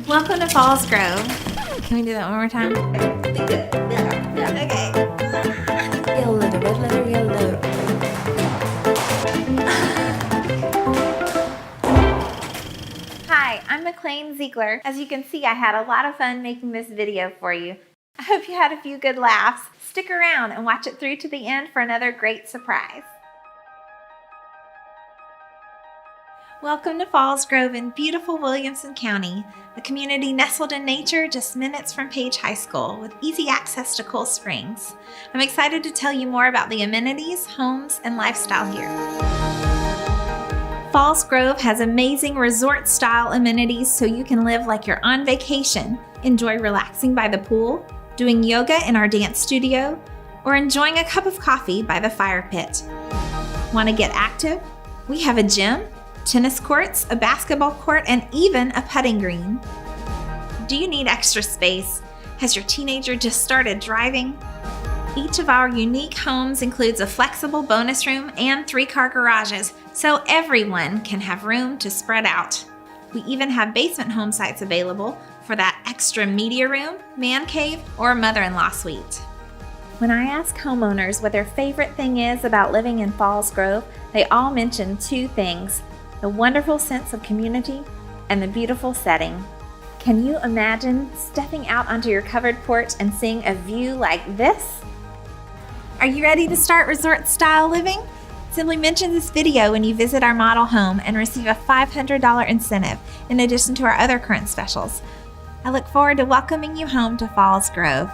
Welcome to Falls Grove. Can we do that one more time? Okay. Yellow letter, red letter, yellow letter. Hi, I'm McLean Ziegler. As you can see, I had a lot of fun making this video for you. I hope you had a few good laughs. Stick around and watch it through to the end for another great surprise. Welcome to Falls Grove in beautiful Williamson County, a community nestled in nature just minutes from Page High School with easy access to Cool Springs. I'm excited to tell you more about the amenities, homes, and lifestyle here. Falls Grove has amazing resort-style amenities so you can live like you're on vacation. Enjoy relaxing by the pool, doing yoga in our dance studio, or enjoying a cup of coffee by the fire pit. Want to get active? We have a gym, tennis courts, a basketball court, and even a putting green. Do you need extra space? Has your teenager just started driving? Each of our unique homes includes a flexible bonus room and 3-car garages, so everyone can have room to spread out. We even have basement home sites available for that extra media room, man cave, or mother-in-law suite. When I ask homeowners what their favorite thing is about living in Falls Grove, they all mention 2 things: the wonderful sense of community and the beautiful setting. Can you imagine stepping out onto your covered porch and seeing a view like this? Are you ready to start resort-style living? Simply mention this video when you visit our model home and receive a $500 incentive in addition to our other current specials. I look forward to welcoming you home to Falls Grove.